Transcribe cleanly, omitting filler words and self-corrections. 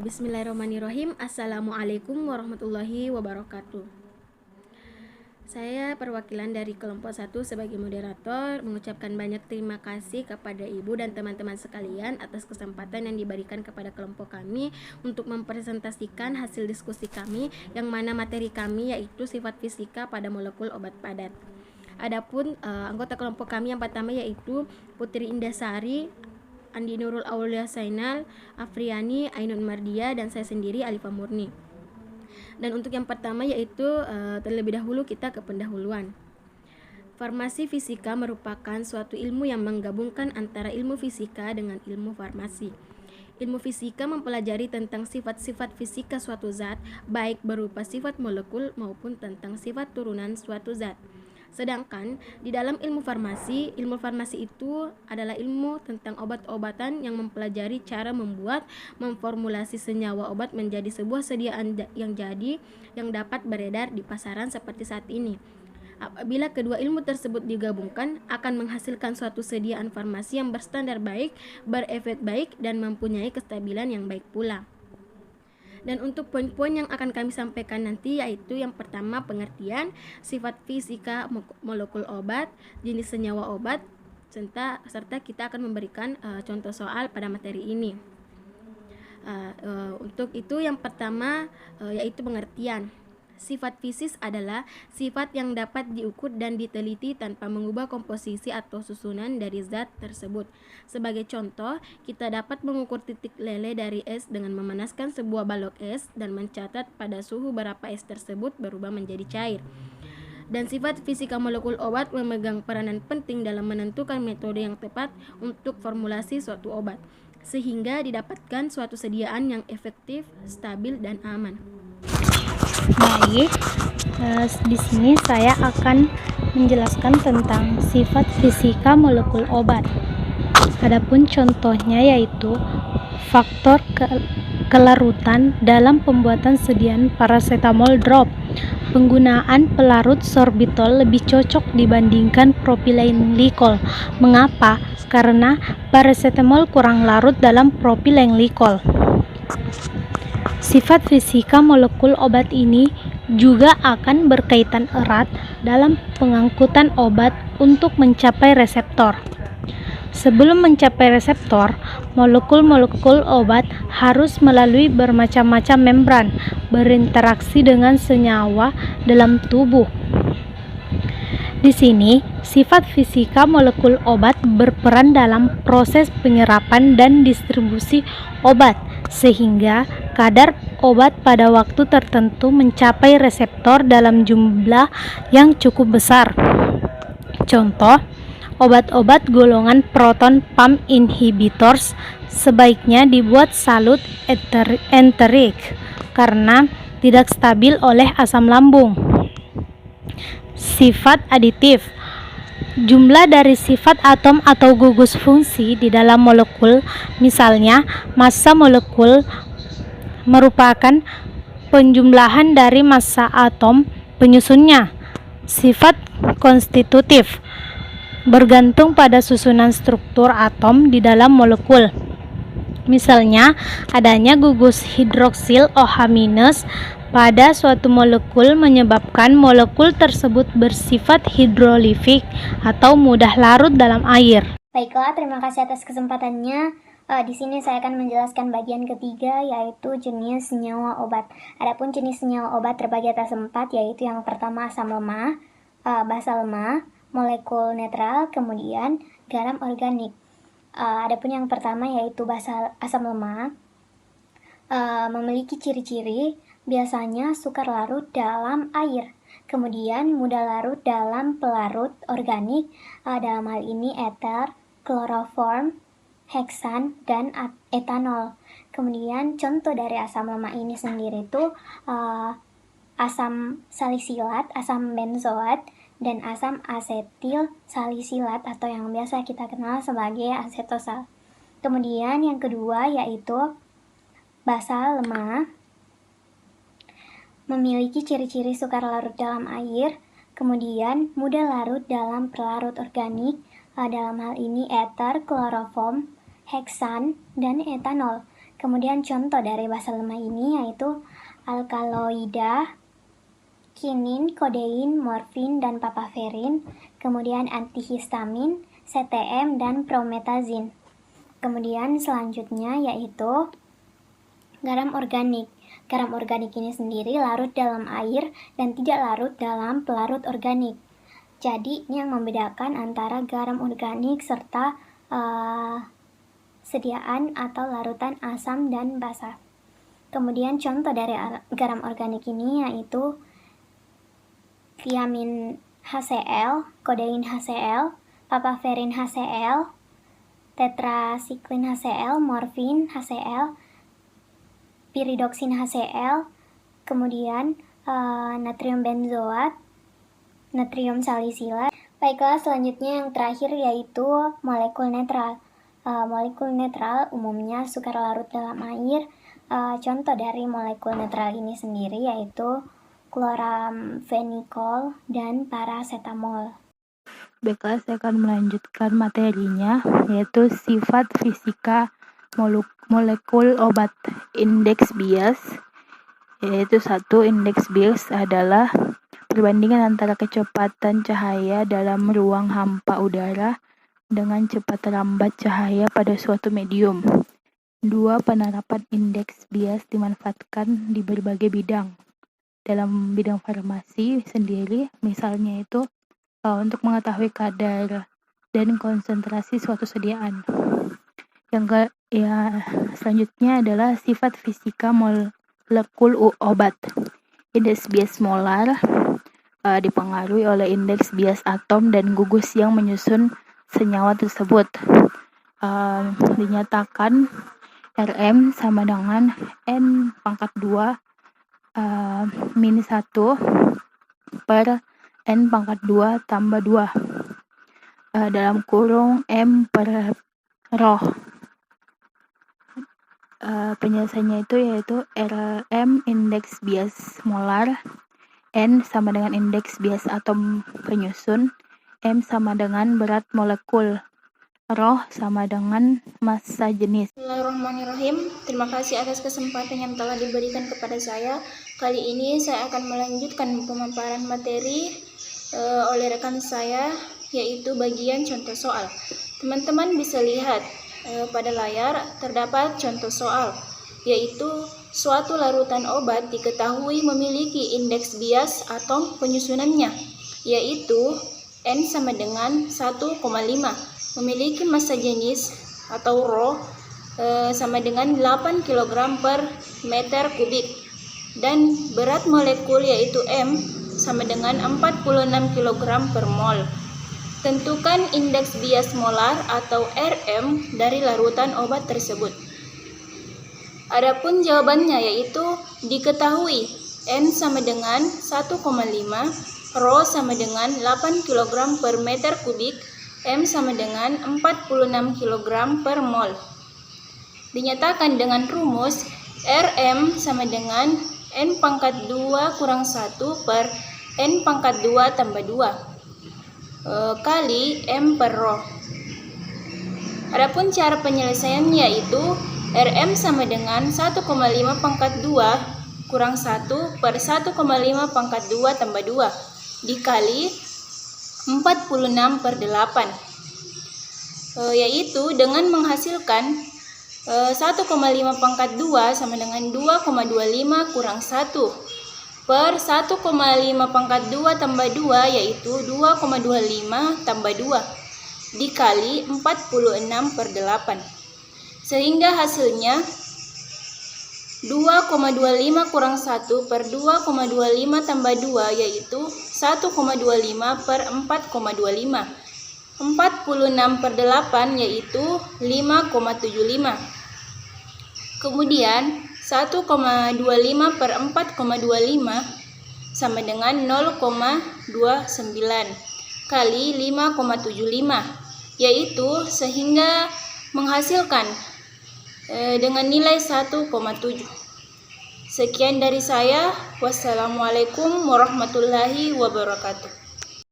Bismillahirrahmanirrahim. Assalamualaikum warahmatullahi wabarakatuh. Saya perwakilan dari kelompok 1 sebagai moderator mengucapkan banyak terima kasih kepada Ibu dan teman-teman sekalian atas kesempatan yang diberikan kepada kelompok kami untuk mempresentasikan hasil diskusi kami, yang mana materi kami yaitu sifat fisika pada molekul obat padat. Adapun anggota kelompok kami yang pertama yaitu Putri Indasari, Andi Nurul Aulia Zainal, Afriani, Ainun Mardia, dan saya sendiri Alifa Murni. Dan untuk yang pertama yaitu terlebih dahulu kita ke pendahuluan. Farmasi fisika merupakan suatu ilmu yang menggabungkan antara ilmu fisika dengan ilmu farmasi. Ilmu fisika mempelajari tentang sifat-sifat fisika suatu zat, baik berupa sifat molekul maupun tentang sifat turunan suatu zat. Sedangkan di dalam ilmu farmasi itu adalah ilmu tentang obat-obatan yang mempelajari cara membuat, memformulasi senyawa obat menjadi sebuah sediaan yang dapat beredar di pasaran seperti saat ini. Apabila kedua ilmu tersebut digabungkan, akan menghasilkan suatu sediaan farmasi yang berstandar baik, berefek baik, dan mempunyai kestabilan yang baik pula. Dan untuk poin-poin yang akan kami sampaikan nanti yaitu yang pertama pengertian, sifat fisika molekul obat, jenis senyawa obat, serta kita akan memberikan contoh soal pada materi ini. Untuk itu yang pertama yaitu pengertian. Sifat fisis adalah sifat yang dapat diukur dan diteliti tanpa mengubah komposisi atau susunan dari zat tersebut. Sebagai contoh, kita dapat mengukur titik lele dari es dengan memanaskan sebuah balok es dan mencatat pada suhu berapa es tersebut berubah menjadi cair. Dan sifat fisika molekul obat memegang peranan penting dalam menentukan metode yang tepat untuk formulasi suatu obat, sehingga didapatkan suatu sediaan yang efektif, stabil, dan aman. Baik, di sini saya akan menjelaskan tentang sifat fisika molekul obat. Adapun contohnya yaitu faktor kelarutan dalam pembuatan sediaan paracetamol drop. Penggunaan pelarut sorbitol lebih cocok dibandingkan propylene glycol. Mengapa? Karena paracetamol kurang larut dalam propylene glycol. Sifat fisika molekul obat ini juga akan berkaitan erat dalam pengangkutan obat untuk mencapai reseptor. Sebelum mencapai reseptor, molekul-molekul obat harus melalui bermacam-macam membran, berinteraksi dengan senyawa dalam tubuh. Di sini, sifat fisika molekul obat berperan dalam proses penyerapan dan distribusi obat, sehingga kadar obat pada waktu tertentu mencapai reseptor dalam jumlah yang cukup besar. Contoh, obat-obat golongan proton pump inhibitors sebaiknya dibuat salut enterik karena tidak stabil oleh asam lambung. Sifat aditif. Jumlah dari sifat atom atau gugus fungsi di dalam molekul, misalnya massa molekul, merupakan penjumlahan dari massa atom penyusunnya. Sifat konstitutif bergantung pada susunan struktur atom di dalam molekul. Misalnya, adanya gugus hidroksil OH- pada suatu molekul menyebabkan molekul tersebut bersifat hidrolifik atau mudah larut dalam air. Baiklah, terima kasih atas kesempatannya. Di sini saya akan menjelaskan bagian ketiga, yaitu jenis senyawa obat. Adapun jenis senyawa obat terbagi atas 4, yaitu yang pertama asam lemah, basa lemah, molekul netral, kemudian garam organik. Adapun yang pertama yaitu asam lemah, memiliki ciri-ciri biasanya sukar larut dalam air, kemudian mudah larut dalam pelarut organik, dalam hal ini eter, kloroform, heksan, dan etanol. Kemudian contoh dari asam lemah ini sendiri itu asam salisilat, asam benzoat, dan asam asetil salisilat atau yang biasa kita kenal sebagai asetosal. Kemudian yang kedua yaitu basa lemah, memiliki ciri-ciri sukar larut dalam air, kemudian mudah larut dalam pelarut organik, dalam hal ini eter, kloroform, heksan, dan etanol. Kemudian contoh dari basa lemah ini yaitu alkaloida, kinin, kodein, morfin, dan papaverin, kemudian antihistamin, CTM, dan promethazine. Kemudian selanjutnya yaitu garam organik. Garam organik ini sendiri larut dalam air dan tidak larut dalam pelarut organik. Jadi ini yang membedakan antara garam organik serta sediaan atau larutan asam dan basa. Kemudian contoh dari garam organik ini yaitu thiamin HCl, kodein HCl, papaverin HCl, tetrasiklin HCl, morfin HCl, piridoksin HCl, kemudian natrium benzoat, natrium salisilat. Baiklah, selanjutnya yang terakhir yaitu molekul netral. Molekul netral umumnya sukar larut dalam air. Contoh dari molekul netral ini sendiri yaitu chloramphenicol dan paracetamol. Baiklah, saya akan melanjutkan materinya, yaitu sifat fisika molekul obat. Indeks bias, yaitu satu, indeks bias adalah perbandingan antara kecepatan cahaya dalam ruang hampa udara dengan cepat lambat cahaya pada suatu medium. 2. Penerapan indeks bias dimanfaatkan di berbagai bidang. Dalam bidang farmasi sendiri, misalnya itu untuk mengetahui kadar dan konsentrasi suatu sediaan. Selanjutnya adalah sifat fisika molekul obat. Indeks bias molar dipengaruhi oleh indeks bias atom dan gugus yang menyusun senyawa tersebut. Dinyatakan Rm sama dengan N pangkat 2 min 1 per N pangkat 2 tambah 2 dalam kurung M per rho. Penjelasannya itu yaitu Rm indeks bias molar, N sama dengan indeks bias atom penyusun, M sama dengan berat molekul, rho sama dengan massa jenis. Bismillahirrahmanirrahim. Terima kasih atas kesempatan yang telah diberikan kepada saya. Kali ini saya akan melanjutkan pemaparan materi oleh rekan saya, yaitu bagian contoh soal. Teman-teman bisa lihat pada layar terdapat contoh soal, yaitu suatu larutan obat diketahui memiliki indeks bias atom penyusunannya, yaitu N sama dengan 1,5, memiliki massa jenis atau rho sama dengan 8 kg per meter kubik, dan berat molekul yaitu M sama dengan 46 kg per mol. Tentukan indeks bias molar atau Rm dari larutan obat tersebut. Adapun jawabannya yaitu diketahui N sama dengan 1,5, rho sama dengan 8 kg per meter kubik, M sama dengan 46 kg per mol. Dinyatakan dengan rumus Rm sama dengan N pangkat 2 kurang 1 per N pangkat 2 tambah 2 kali M per rho. Adapun cara penyelesaiannya yaitu Rm sama dengan 1,5 pangkat 2 kurang 1 per 1,5 pangkat 2 tambah 2 dikali 46 per 8, yaitu dengan menghasilkan 1,5 pangkat 2 sama dengan 2,25 kurang 1 per 1,5 pangkat 2 tambah 2, yaitu 2,25 tambah 2 dikali 46 per 8, sehingga hasilnya 2,25 kurang 1 per 2,25 tambah 2, yaitu 1,25 per 4,25. 46 per 8 yaitu 5,75. Kemudian 1,25 per 4,25 sama dengan 0,29 kali 5,75, yaitu sehingga menghasilkan dengan nilai 1,7. Sekian dari saya. Wassalamualaikum warahmatullahi wabarakatuh.